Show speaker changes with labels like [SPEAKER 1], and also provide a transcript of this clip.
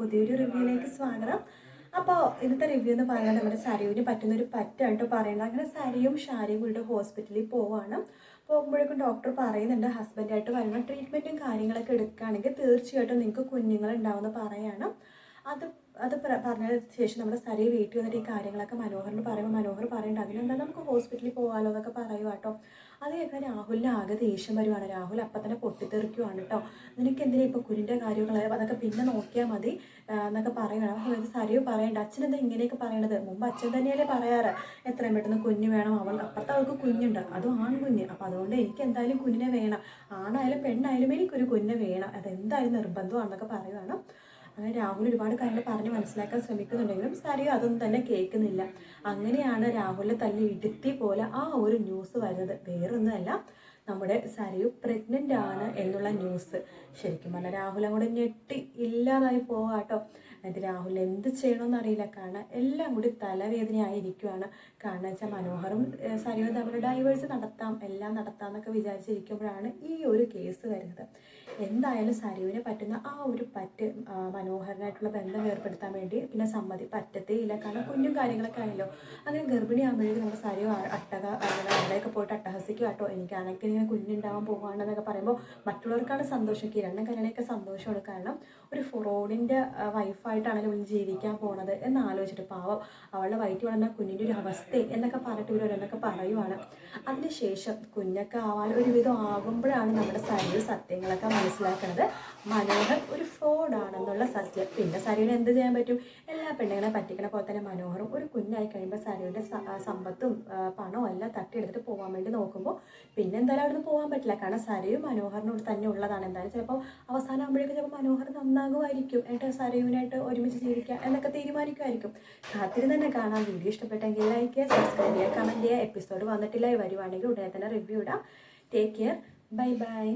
[SPEAKER 1] പുതിയൊരു റിവ്യൂയിലേക്ക് സ്വാഗതം. അപ്പോൾ ഇന്നത്തെ റിവ്യൂ എന്ന് പറയുന്നത് നമ്മുടെ സരയുവിന് പറ്റുന്നൊരു പറ്റായിട്ട് പറയുന്നത്. അങ്ങനെ സരയും ഷാരിയും കൂടെ ഹോസ്പിറ്റലിൽ പോവാണ്. പോകുമ്പോഴേക്കും ഡോക്ടർ പറയുന്നുണ്ട് ഹസ്ബൻഡായിട്ട് വരുന്ന ട്രീറ്റ്മെൻറ്റും കാര്യങ്ങളൊക്കെ എടുക്കുകയാണെങ്കിൽ തീർച്ചയായിട്ടും നിങ്ങൾക്ക് കുഞ്ഞുങ്ങളുണ്ടാവുമെന്ന് പറയണം. അത് അത് പറഞ്ഞതിന് ശേഷം നമ്മുടെ സരയെ വീട്ടിൽ വന്നിട്ട് ഈ കാര്യങ്ങളൊക്കെ മനോഹറിന് പറയുമ്പോൾ മനോഹർ പറയേണ്ട അതിനെന്താ നമുക്ക് ഹോസ്പിറ്റലിൽ പോകാമല്ലോ എന്നൊക്കെ പറയുക കേട്ടോ. അത് കേൾക്കാൻ രാഹുലിന് ആകെ ദേഷ്യം വരുവാണ്. രാഹുൽ അപ്പം തന്നെ പൊട്ടിത്തെറിക്കുവാണ് കേട്ടോ. നിനക്ക് എന്തിനാ ഇപ്പോൾ കുഞ്ഞിൻ്റെ കാര്യങ്ങൾ അതൊക്കെ പിന്നെ നോക്കിയാൽ മതി എന്നൊക്കെ പറയണം. അപ്പോൾ സരയു പറയണ്ട അച്ഛനെന്താ ഇങ്ങനെയൊക്കെ പറയണത്, മുമ്പ് അച്ഛൻ തന്നെയല്ലേ പറയാറ് എത്രയും പെട്ടെന്ന് കുഞ്ഞ് വേണം, അപ്പുറത്ത് അവൾക്ക് കുഞ്ഞുണ്ട്, അതും ആൺകുഞ്ഞ്, അപ്പോൾ അതുകൊണ്ട് എനിക്ക് എന്തായാലും കുഞ്ഞിനെ വേണം, ആണായാലും പെണ്ണായാലും എനിക്കൊരു കുഞ്ഞിനെ വേണം, അതെന്തായാലും നിർബന്ധമാണെന്നൊക്കെ പറയുവാണ്. അങ്ങനെ രാഹുൽ ഒരുപാട് കാര്യങ്ങൾ പറഞ്ഞ് മനസ്സിലാക്കാൻ ശ്രമിക്കുന്നുണ്ടെങ്കിലും സരയു അതൊന്നും തന്നെ കേൾക്കുന്നില്ല. അങ്ങനെയാണ് രാഹുലിനെ തല്ലി ഇടുത്തി പോലെ ആ ഒരു ന്യൂസ് വരുന്നത്. വേറൊന്നുമല്ല, നമ്മുടെ സരയു പ്രഗ്നൻ്റ് ആണ് എന്നുള്ള ന്യൂസ്. ശരിക്കും പറഞ്ഞാൽ രാഹുൽ അങ്ങോട്ട് ഞെട്ടി ഇല്ലാതായി പോകാട്ടോ. എന്നിട്ട് രാഹുൽ എന്ത് ചെയ്യണമെന്ന് അറിയില്ല. കാരണം എല്ലാം കൂടി തലവേദനയായിരിക്കുവാണ്. കാരണം വെച്ചാൽ മനോഹറും സരയും തമ്മിൽ ഡൈവേഴ്സ് നടത്താം, എല്ലാം നടത്താം എന്നൊക്കെ വിചാരിച്ചിരിക്കുമ്പോഴാണ് ഈ ഒരു കേസ് വരുന്നത്. എന്തായാലും സരയുവിനെ പറ്റുന്ന ആ ഒരു പറ്റ് മനോഹരനായിട്ടുള്ള ബന്ധം ഏർപ്പെടുത്താൻ വേണ്ടി പിന്നെ പറ്റത്തേ ഇല്ല. കാരണം കുഞ്ഞും കാര്യങ്ങളൊക്കെ ആയല്ലോ. അങ്ങനെ ഗർഭിണിയാകുമ്പോഴേക്കും നമ്മുടെ സരയു അവിടെയൊക്കെ പോയിട്ട് അട്ടഹസിക്കും കേട്ടോ. എനിക്കാണെങ്കിൽ ഇങ്ങനെ കുഞ്ഞുണ്ടാവാൻ പോകുകയാണെന്നൊക്കെ പറയുമ്പോൾ മറ്റുള്ളവർക്കാണ് സന്തോഷം, കിരണും കല്യാണമൊക്കെ സന്തോഷമാണ്. കാരണം ഒരു ഫ്രോഡിൻ്റെ വൈഫായിട്ടാണല്ലോ ഇവൾ ജീവിക്കാൻ പോണത് എന്ന് ആലോചിച്ചിട്ട് പാവം അവളുടെ വയറ്റിൽ വളർന്ന കുഞ്ഞിൻ്റെ ഒരു അവസ്ഥ എന്നൊക്കെ പറഞ്ഞിട്ട് ഇവരൊരെന്നൊക്കെ പറയുവാണ്. അതിനുശേഷം കുഞ്ഞൊക്കെ ആവാൻ ഒരുവിധം ആകുമ്പോഴാണ് നമ്മുടെ സരയു സത്യങ്ങളൊക്കെ മനസ്സിലാക്കുന്നത്. മനോഹർ ഒരു ഫ്രോഡാണെന്നുള്ള സത്യം. പിന്നെ സരയുവിന് എന്ത് ചെയ്യാൻ പറ്റും, എല്ലാ പെണ്ണുങ്ങളെ പറ്റിക്കണ പോലെ തന്നെ മനോഹറും ഒരു കുഞ്ഞായി കഴിയുമ്പോൾ സരയുടെ സമ്പത്തും പണവും എല്ലാം തട്ടിയെടുത്തിട്ട് പോകാൻ വേണ്ടി നോക്കുമ്പോൾ പിന്നെ എന്തായാലും അവിടുന്ന് പോകാൻ പറ്റില്ല. കാരണം സരയു മനോഹറിനോട് തന്നെ ഉള്ളതാണ്. എന്തായാലും ചിലപ്പോൾ അവസാനം ആകുമ്പോഴേക്കും ചിലപ്പോൾ മനോഹർ നന്നാകുമായിരിക്കും, എന്നിട്ട് സരയുവിനായിട്ട് ഒരുമിച്ച് ജീവിക്കുക എന്നൊക്കെ തീരുമാനിക്കുമായിരിക്കും. കാത്തിരുന്ന് തന്നെ കാണാം. വീഡിയോ ഇഷ്ടപ്പെട്ടെങ്കിൽ ലൈക്ക് ചെയ്യുക, സബ്സ്ക്രൈബ് ചെയ്യുക, കമൻറ്റ് ചെയ്യുക. എപ്പിസോഡ് വന്നിട്ടില്ല, വരുവാണെങ്കിൽ ഉടനെ തന്നെ റിവ്യൂ ഇടാം. Take care, bye bye.